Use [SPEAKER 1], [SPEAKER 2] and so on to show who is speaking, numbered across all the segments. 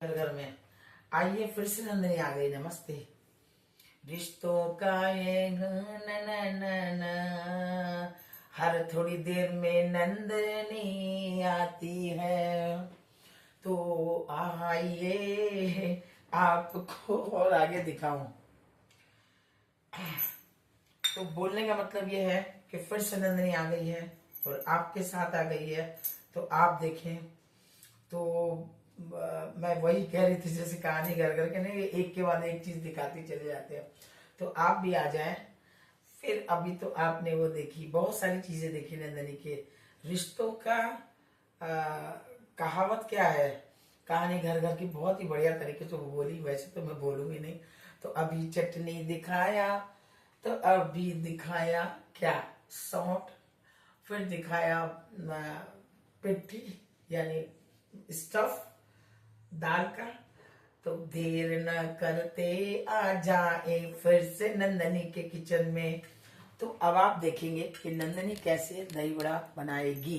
[SPEAKER 1] घर में। आइए फिर से नंदनी आ गई। नमस्ते। रिश्तों का ये न न न न, हर थोड़ी देर में नंदनी आती है, तो आइए आपको और आगे दिखाऊं। तो बोलने का मतलब ये है कि फिर से नंदनी आ गई है और आपके साथ आ गई है। तो आप देखें तो मैं वही कह रही थी जैसे कहानी घर घर के नहीं, एक के बाद एक चीज दिखाती चले जाते हैं। तो आप भी आ जाएं। फिर अभी तो आपने वो देखी, बहुत सारी चीजें देखी नंदनी के रिश्तों का। कहावत क्या है, कहानी घर घर की बहुत ही बढ़िया तरीके से वो बोली। वैसे तो मैं बोलूंगी नहीं। तो अभी चटनी दिखाया, तो अभी दिखाया क्या, सौंठ। फिर दिखाया पिट्ठी यानी स्टफ दाल का। तो देर न करते आ जाए फिर से नंदनी के किचन में। तो अब आप देखेंगे कि नंदनी कैसे दही बड़ा बनाएगी।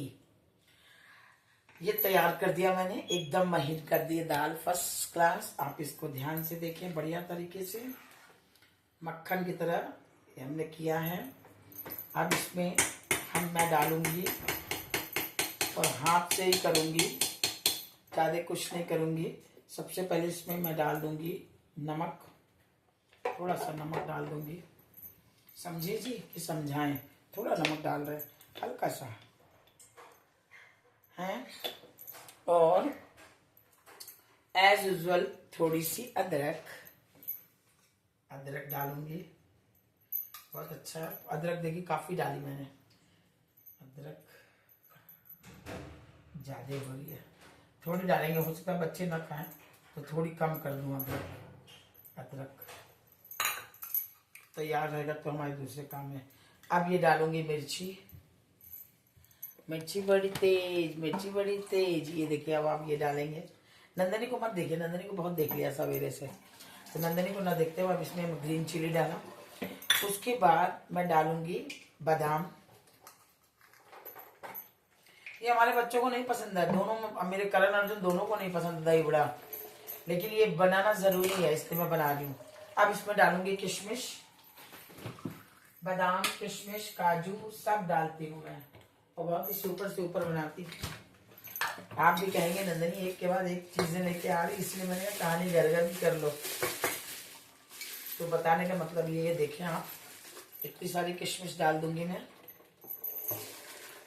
[SPEAKER 1] ये तैयार कर दिया मैंने, एकदम महीन कर दिए दाल, फर्स्ट क्लास। आप इसको ध्यान से देखें, बढ़िया तरीके से मक्खन की तरह ये हमने किया है। अब इसमें मैं डालूंगी और हाथ से ही करूंगी, ज़्यादा कुछ नहीं करूंगी। सबसे पहले इसमें मैं डाल दूंगी नमक, थोड़ा सा नमक डाल दूंगी। समझिए जी कि समझाएं, थोड़ा नमक डाल रहे हैं, हल्का सा है। और एज यूजुअल थोड़ी सी अदरक डालूंगी। बहुत अच्छा अदरक देखिए, काफी डाली मैंने। अदरक ज्यादा हो रही है, थोड़ी डालेंगे, हो सकता है बच्चे ना खाएं तो थोड़ी कम कर दूँ। अदरक तैयार रहेगा तो हमारे दूसरे काम में। अब ये डालूंगी मिर्ची बड़ी तेज। ये देखिए, अब आप ये डालेंगे। नंदनी को मत देखिए, नंदनी को बहुत देख लिया सवेरे से, तो नंदनी को ना देखते हुए अब इसमें ग्रीन चिली डाला। उसके बाद मैं डालूंगी बादाम। ये हमारे बच्चों को नहीं पसंद है, दोनों मेरे करण अर्जुन दोनों को नहीं पसंद दही बड़ा, लेकिन ये बनाना जरूरी है इसलिए मैं बना रही हूँ। अब इसमें डालूंगी किशमिश, बादाम, किशमिश, काजू सब डालती हूँ मैं, और बहुत ही सुपर से ऊपर बनाती हूँ। आप भी कहेंगे नंदनी एक के बाद एक चीजें लेके आ रही, इसलिए मैंने कहानी घर घर भी कर लो। तो बताने का मतलब ये देखें आप, इतनी सारी किशमिश डाल दूंगी मैं।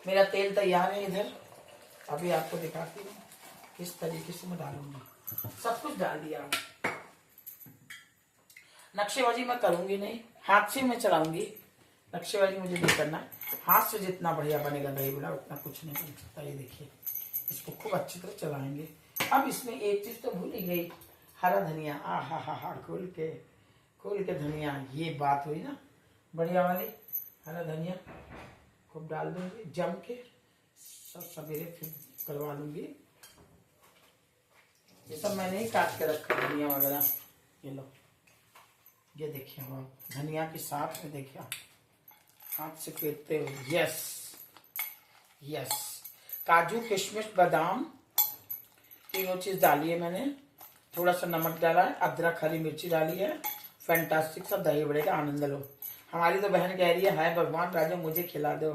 [SPEAKER 1] मेरा तेल तैयार है इधर, अभी आपको दिखाती हूँ किस तरीके से मैं डालूंगी। सब कुछ डाल दिया, नक्शेबाजी मैं करूंगी नहीं, हाथ से मैं चलाऊंगी। नक्शेबाजी मुझे नहीं करना, हाथ से जितना बढ़िया बनेगा दही बड़ा उतना कुछ नहीं बन सकता। ये देखिए, इसको खूब अच्छी तरह चलाएंगे। अब इसमें एक चीज तो भूल ही गई, हरा धनिया। आ हा खोल के धनिया, ये बात हुई ना बढ़िया वाली। हरा धनिया खूब डाल दूंगी जम के, सब सवेरे फिर करवा लूंगी। ये सब मैंने ही काट के रखा धनिया वगैरह। ये लो, ये देखिए, हम धनिया के साथ में देखिए हाथ से फेरते हुए। यस, काजू, किशमिश, बादाम, तीनों चीज डाली है मैंने। थोड़ा सा नमक डाला है, अदरक, हरी मिर्ची डाली है। फैंटास्टिक सा दही बड़े का आनंद लो। हमारी तो बहन कह रही है, हाय भगवान राजा मुझे खिला दो।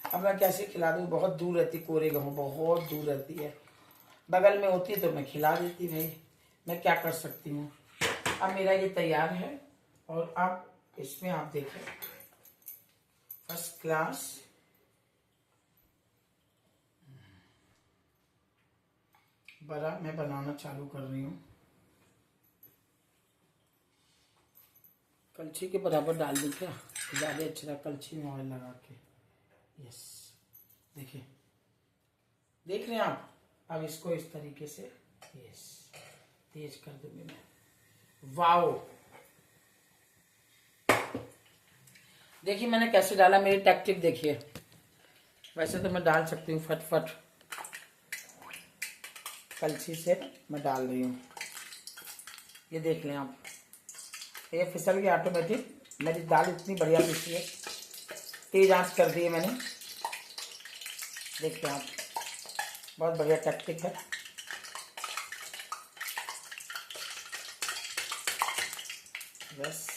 [SPEAKER 1] अब मैं कैसे खिला दूँ, बहुत दूर रहती, कोरे गाँव बहुत दूर रहती है। बगल में होती तो मैं खिला देती, भाई मैं क्या कर सकती हूँ। अब मेरा ये तैयार है, और अब इसमें आप देखें फर्स्ट क्लास बड़ा मैं बनाना चालू कर रही हूँ। कलछी के बराबर डाल दूँ क्या, ज़्यादा अच्छा, कलछी में ऑयल लगा के। यस, देखिए, देख रहे हैं आप। अब इसको इस तरीके से यस तेज कर दूंगी मैं। वाओ, देखिए मैंने कैसे डाला, मेरी टैक्टिक देखिए। वैसे तो मैं डाल सकती हूँ फटफट, कलछी से मैं डाल रही हूँ। ये देख लें आप, ये फिसल गया ऑटोमेटिक। मेरी दाल इतनी बढ़िया पिसी है, तेज आंच कर दी है मैंने। देखिए आप, बहुत बढ़िया टैक्टिक है। बस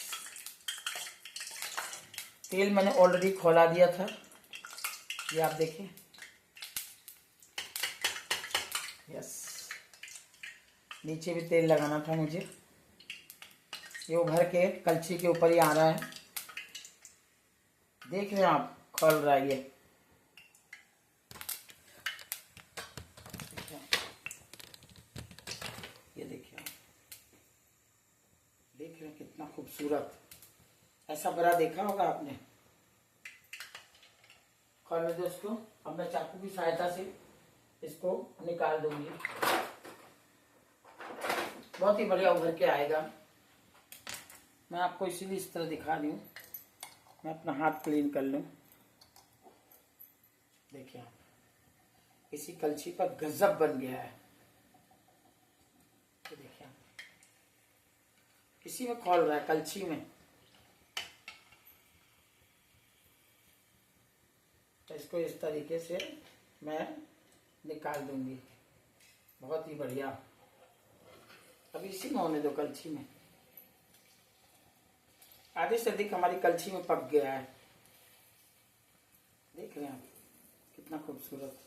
[SPEAKER 1] तेल मैंने ऑलरेडी खौला दिया था, ये आप देखिए। यस, नीचे भी तेल लगाना था मुझे, ये उभर के कलछी के ऊपर ही आ रहा है। देख रहे हैं आप, खोल रहा है ये देखिए आप, देख रहे हैं कितना खूबसूरत। ऐसा बड़ा देखा होगा आपने। खोल दो इसको। अब मैं चाकू की सहायता से इसको निकाल दूंगी। बहुत ही बढ़िया उभर के आएगा। मैं आपको इसीलिए इस तरह दिखा रही हूँ। मैं अपना हाथ क्लीन कर लूँ। देखिए आप, इसी कलछी पर गजब बन गया है। तो देखिए आप, इसी में खोल रहा है, कलछी में। तो इसको इस तरीके से मैं निकाल दूंगी। बहुत ही बढ़िया। अब इसी में होने दो, कलछी में। आधे से अधिक हमारी कलछी में पक गया है। देख रहे हैं आप, कितना खूबसूरत।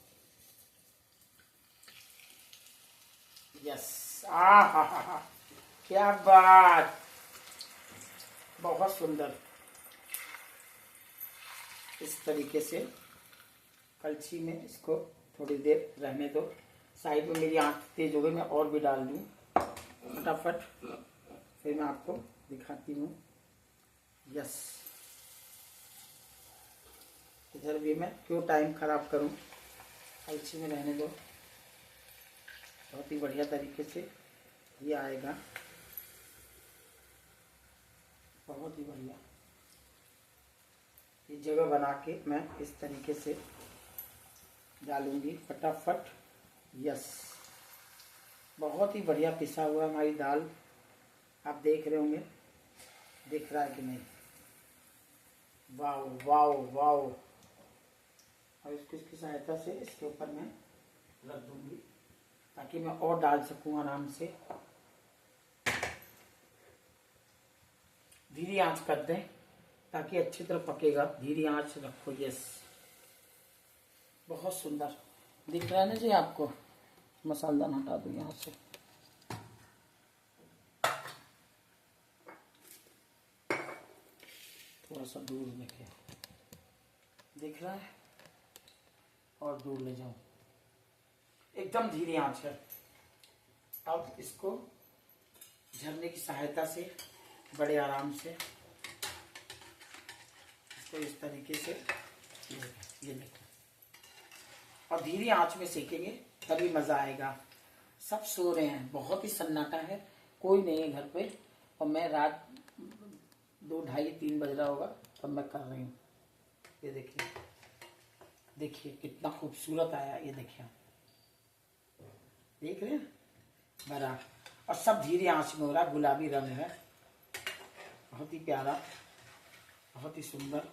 [SPEAKER 1] यस, आ क्या बात, बहुत सुंदर। इस तरीके से कलछी में इसको थोड़ी देर रहने दो। साइड में मेरी आंख तेज हो गई, मैं और भी डाल दूं फटाफट, फिर मैं आपको दिखाती हूँ। यस, इधर भी मैं क्यों टाइम खराब करूं, कलछी में रहने दो। बहुत ही बढ़िया तरीके से ये आएगा, बहुत ही बढ़िया। ये जगह बना के मैं इस तरीके से डालूंगी फटाफट। यस, बहुत ही बढ़िया पिसा हुआ हमारी दाल। आप देख रहे होंगे, दिख रहा है कि नहीं। Wow wow wow. और इसकी सहायता से इसके ऊपर मैं रख दूंगी ताकि मैं और डाल सकूं आराम से। धीरे आंच कर दें ताकि अच्छी तरह पकेगा। धीरे आंच रखो। यस, बहुत सुंदर दिख रहा है ना जी आपको। मसाला हटा दूं यहाँ से। थोड़ा सा दूर देखिए, दिख रहा है, और दूर ले जाऊं। एकदम धीरे आंच है। अब इसको झरने की सहायता से बड़े आराम से इसको इस तरीके से ये देखो, और धीरे आंच में सेकेंगे तभी मजा आएगा। सब सो रहे हैं, बहुत ही सन्नाटा है, कोई नहीं है घर पे। और मैं रात 2, 2:30, 3 बज रहा होगा तब मैं कर रही हूँ। ये देखिए, देखिए कितना खूबसूरत आया। ये देखिए, देख रहे हैं, बड़ा। और सब धीरे आंच में हो रहा। गुलाबी रंग है, बहुत ही प्यारा, बहुत ही सुंदर,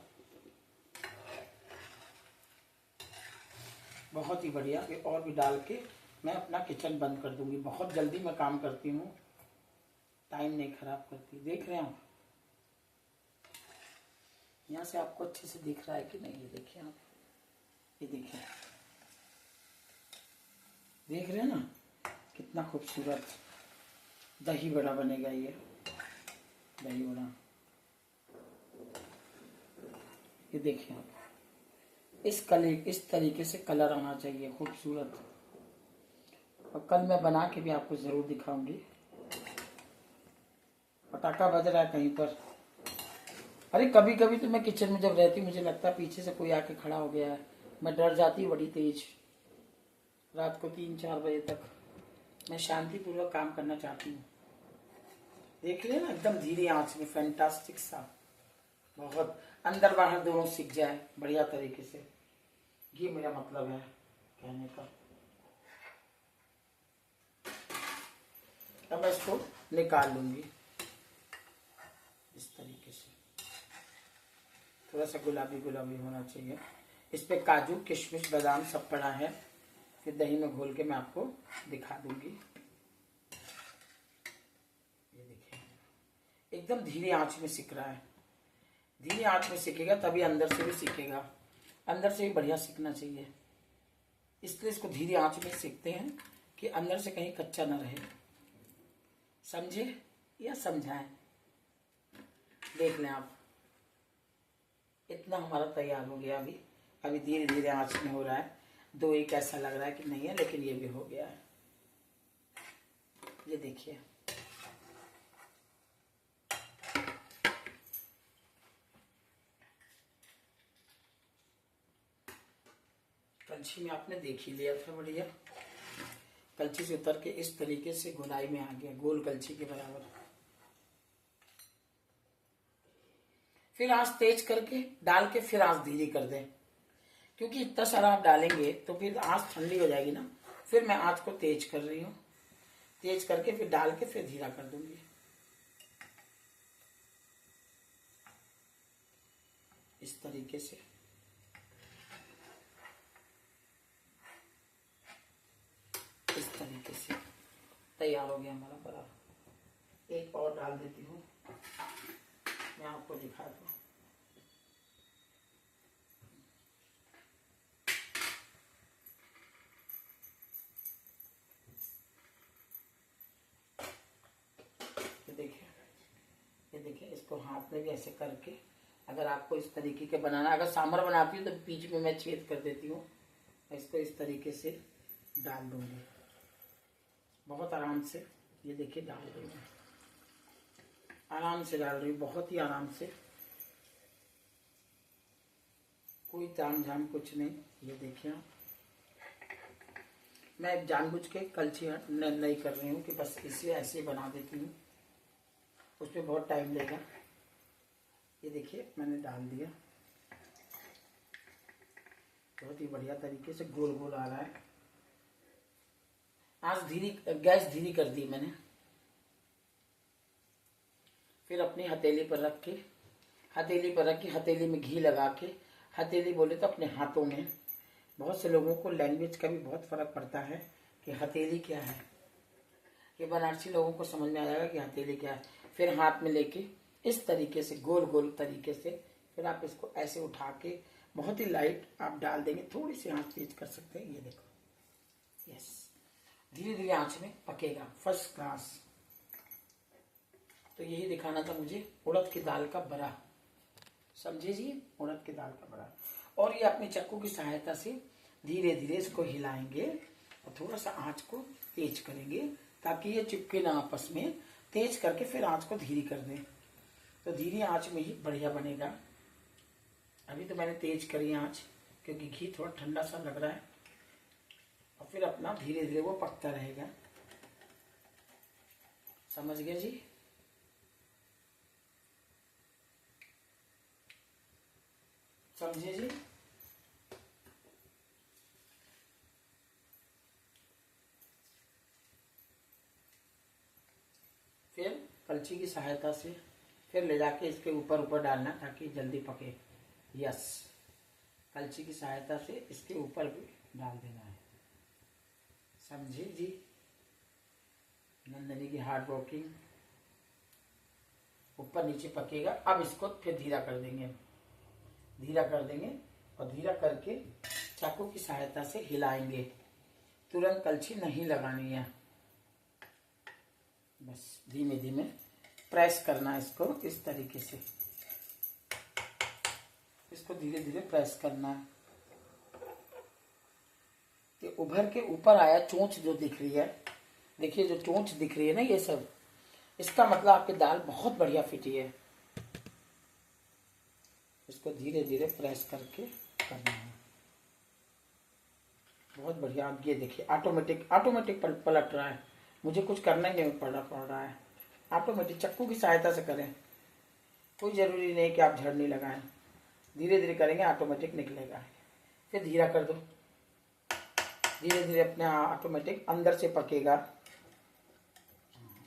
[SPEAKER 1] बहुत ही बढ़िया। ये और भी डाल के मैं अपना किचन बंद कर दूंगी। बहुत जल्दी मैं काम करती हूँ, टाइम नहीं खराब करती। देख रहे हैं आप, यहाँ से आपको अच्छे से दिख रहा है कि नहीं। ये देखिए आप, ये देखिए, देख रहे हैं ना कितना खूबसूरत दही बड़ा बनेगा। ये दही बड़ा, ये देखिए आप, इस तरीके से कलर आना चाहिए खूबसूरत। और कल मैं बना के भी आपको जरूर दिखाऊंगी। पटाखा बज रहा है कहीं पर। अरे कभी कभी तो मैं किचन में जब रहती हूँ मुझे लगता है पीछे से कोई आके खड़ा हो गया है। मैं डर जाती हूँ बड़ी तेज। रात को 3-4 बजे तक मैं शांतिपूर्वक काम करना चाहती हूँ। देख रहे हैं ना, एकदम धीरे आंच में, फैंटास्टिक सा। बहुत अंदर बाहर दोनों सीख जाए बढ़िया तरीके से, ये मेरा मतलब है कहने का। अब मैं इसको निकाल लूंगी इस तरीके से। थोड़ा सा गुलाबी गुलाबी होना चाहिए। इस पे काजू, किशमिश, बादाम सब पड़ा है। फिर दही में घोल के मैं आपको दिखा दूंगी। ये देखिए, एकदम धीरे आंच में सिक रहा है। धीरे आंच में सिकेगा तभी अंदर से भी सिकेगा, अंदर से भी बढ़िया सिकना चाहिए। इसलिए इसको धीरे आंच में सिकते हैं कि अंदर से कहीं कच्चा न रहे। समझे या समझाएं? देख लें आप, इतना हमारा तैयार हो गया। अभी अभी धीरे धीरे आंच में हो रहा है। दो एक ऐसा लग रहा है कि नहीं है, लेकिन ये भी हो गया है। ये देखिए, कलछी में आपने देख ही लिया था बढ़िया। कलछी से उतर के इस तरीके से गोलाई में आ गया, गोल कलछी के बराबर। फिर आंच तेज करके डाल के फिर आंच धीरे कर दें, क्योंकि इतना सारा आप डालेंगे तो फिर आंच ठंडी हो जाएगी ना। फिर मैं आंच को तेज कर रही हूँ, तेज करके फिर डाल के फिर धीरा कर दूंगी। इस तरीके से तैयार हो गया हमारा बड़ा। एक और डाल देती हूँ, मैं आपको दिखा दूँ। ये देखिए, इसको हाथ में भी ऐसे करके, अगर आपको इस तरीके के बनाना, अगर सांभर बनाती हूँ तो बीच में मैं छेद कर देती हूँ। इसको इस तरीके से डाल दूंगी, बहुत आराम से। ये देखिए डाल रही हूँ, आराम से डाल रही हूँ, बहुत ही आराम से, कोई ताम झाम कुछ नहीं। ये देखिए, मैं जानबूझ के कलछी नहीं कर रही हूँ कि बस इसे ऐसे बना देती हूँ, उसमें बहुत टाइम लगेगा। ये देखिए मैंने डाल दिया, बहुत ही बढ़िया तरीके से गोल गोल आ रहा है। आज गैस धीरी कर दी मैंने। फिर अपनी हथेली पर रख के, हथेली में घी लगा के, हथेली बोले तो अपने हाथों में। बहुत से लोगों को लैंग्वेज का भी बहुत फर्क पड़ता है कि हथेली क्या है। ये बनारसी लोगों को समझ में आ जाएगा कि हथेली क्या है। फिर हाथ में लेके इस तरीके से गोल गोल तरीके से फिर आप इसको ऐसे उठा के बहुत ही लाइट आप डाल देंगे। थोड़ी सी आंच तेज कर सकते हैं। ये देखो, यस, धीरे धीरे आंच में पकेगा, फर्स्ट क्लास। तो यही दिखाना था मुझे, उड़द की दाल का बड़ा। समझे जी, उड़द की दाल का बड़ा। और ये अपने चक्कू की सहायता से धीरे धीरे इसको हिलाएंगे और थोड़ा सा आंच को तेज करेंगे ताकि ये चिपके ना आपस में। तेज करके फिर आंच को धीरे कर दें, तो धीरे आंच में ही बढ़िया बनेगा। अभी तो मैंने तेज करी आंच, क्योंकि घी थोड़ा ठंडा सा लग रहा है। और फिर अपना धीरे धीरे वो पकता रहेगा। समझ गए जी? समझे जी? फिर कलछी की सहायता से फिर ले जाके इसके ऊपर ऊपर डालना ताकि जल्दी पके। यस, कलछी की सहायता से इसके ऊपर भी डाल देना है। समझे जी? नंदनी की हार्ड वर्किंग। ऊपर नीचे पकेगा। अब इसको फिर धीरा कर देंगे, और धीरा करके चाकू की सहायता से हिलाएंगे। तुरंत कलछी नहीं लगानी है, बस धीमे धीमे प्रेस करना है इसको। इस तरीके से इसको धीरे धीरे प्रेस करना है। ये उभर के ऊपर आया चोंच जो दिख रही है, देखिए जो चोंच दिख रही है ना, ये सब, इसका मतलब आपकी दाल बहुत बढ़िया फिटी है। इसको धीरे धीरे प्रेस करके करना है, बहुत बढ़िया। आप ये देखिए, ऑटोमेटिक पलट रहा है। मुझे कुछ करना ही नहीं पड़ रहा है, ऑटोमेटिक चक्कू की सहायता से करें। कोई जरूरी नहीं कि आप झड़नी लगाएं, धीरे धीरे करेंगे ऑटोमेटिक निकलेगा। फिर धीरा कर दो, धीरे धीरे अपने ऑटोमेटिक अंदर से पकेगा।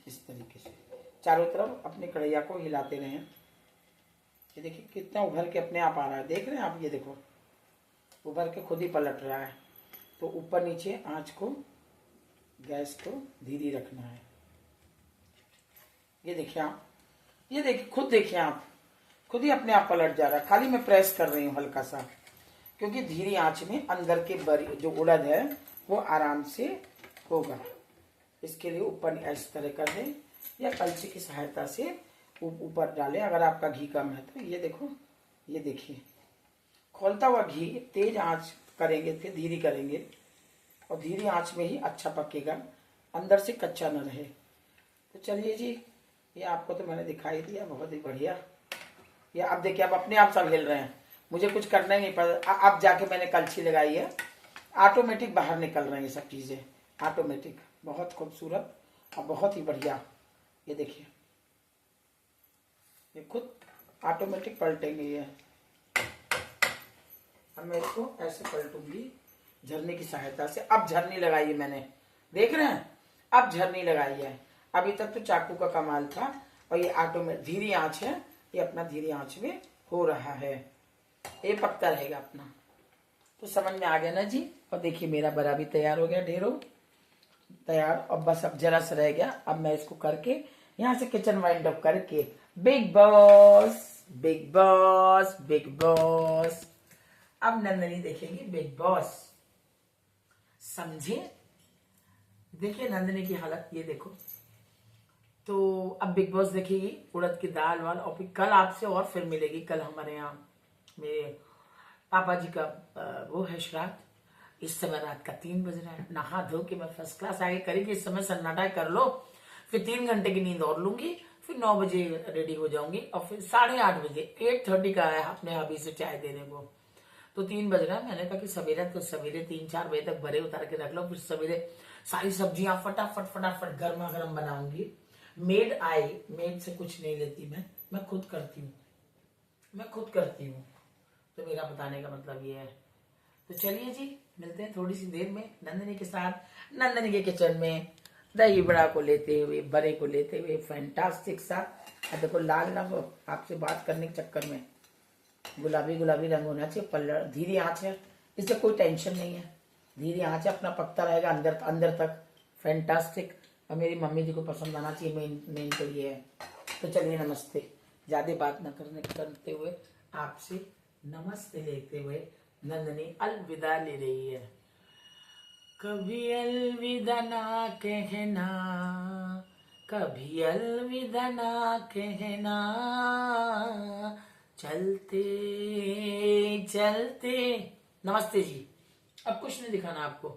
[SPEAKER 1] इस तरीके से चारों तरफ अपनी कढ़ैया को हिलाते रहें। ये देखिए कितना उभर के अपने आप आ रहा है, देख रहे हैं आप? ये देखो, उभर के खुद ही पलट रहा है। तो ऊपर नीचे आंच को, गैस को धीरे रखना है। ये देखिए आप, ये देखिए, खुद देखिए आप, खुद ही अपने आप पलट जा रहा है। खाली मैं प्रेस कर रही हूँ हल्का सा, क्योंकि धीरे आंच में अंदर के बरी जो उड़द है वो आराम से होगा। इसके लिए ऊपर इस तरह कर दें या कलछी की सहायता से ऊपर डालें अगर आपका घी कम है तो। ये देखो, ये देखिए, खोलता हुआ घी तेज आंच करेंगे, फिर धीरे करेंगे, और धीरे आंच में ही अच्छा पकेगा, अंदर से कच्चा न रहे। तो चलिए जी, ये आपको तो मैंने दिखाई दिया, बहुत ही बढ़िया। ये अब देखिए, अब अपने आप सब हिल रहे हैं, मुझे कुछ करना ही नहीं पड़ा। अब जाके मैंने कलछी लगाई है, ऑटोमेटिक बाहर निकल रहे हैं ये सब चीजें, ऑटोमेटिक। बहुत खूबसूरत और बहुत ही बढ़िया। ये देखिए, ये खुद ऑटोमेटिक पलटेंगे ये। अब मैं इसको ऐसे पलटूंगी झरने की सहायता से। अब झरनी लगाई है मैंने, देख रहे हैं, अब झरनी लगाई है। अभी तक तो चाकू का कमाल था, और ये ऑटोमेटिक धीरे आंच है, ये अपना धीरे आंच में हो रहा है, ये पकता रहेगा अपना। तो समझ में आ गया ना जी। और देखिए, मेरा बड़ा भी तैयार हो गया, ढेरों तैयार। और बस अब जरा सा रह गया। अब मैं इसको करके यहाँ से किचन वाइंड अप करके, big boss big boss big boss. अब नंदनी देखेंगे बिग बॉस, समझे। देखिए नंदनी की हालत, ये देखो। तो अब बिग बॉस देखेगी, उड़द की दाल वाल। और फिर कल आपसे और फिर मिलेगी। कल हमारे यहाँ मेरे पापा जी का वो है श्राद्ध। इस समय रात का 3 बज रहा है। नहा धो के मैं फर्स्ट क्लास आगे करेंगे। इस समय सन्नाटा कर लो, फिर 3 घंटे की नींद और लूंगी, फिर 9 बजे रेडी हो जाऊंगी, और फिर 8:30 बजे 8:30 का है अपने अभी से चाय देने को। तो 3 बज रहा है। मैंने कहा कि सवेरे तो सवेरे 3-4 बजे तक भरे उतार के रख लो, फिर सवेरे सारी सब्जियां फटाफट फटाफट गर्मा गर्म बनाऊंगी। मेड आई, मेड से कुछ नहीं लेती मैं खुद करती हूँ, मैं खुद करती हूँ। तो मेरा बताने का मतलब ये है। तो चलिए जी, मिलते हैं थोड़ी सी देर में नंदनी के साथ, नंदनी के किचन में, दही बड़ा को लेते हुए, बड़े को लेते हुए, फैंटास्टिक सा। अब देखो, लाल ना हो, आपसे बात करने के चक्कर में गुलाबी गुलाबी रंग होना चाहिए। पल्लड़ धीरे आंच है, इससे कोई टेंशन नहीं है। धीरे आंच है, अपना पकता रहेगा अंदर अंदर तक। फैंटास्टिक। और मेरी मम्मी जी को पसंद आना चाहिए, मेन तो ये है। तो चलिए, नमस्ते। ज्यादा बात न करते हुए आपसे नमस्ते लेते हुए नंदनी अलविदा ले रही है। कभी अलविदा ना कहना, कभी अलविदा ना कहना, चलते चलते। नमस्ते जी। अब कुछ नहीं दिखाना आपको,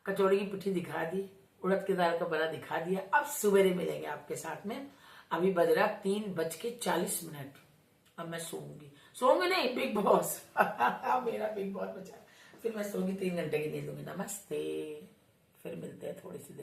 [SPEAKER 1] कचौड़ी की पिट्ठी दिखा दी, उड़द की दाल का बड़ा दिखा दिया। अब सवेरे मिलेंगे आपके साथ में। अभी बज रहा 3:40। अब मैं सोऊंगी नहीं, बिग बॉस मेरा बिग बॉस बचा। फिर मैं सोऊंगी, 3 घंटे की नींद लूंगी। नमस्ते, फिर मिलते हैं थोड़ी सी देर।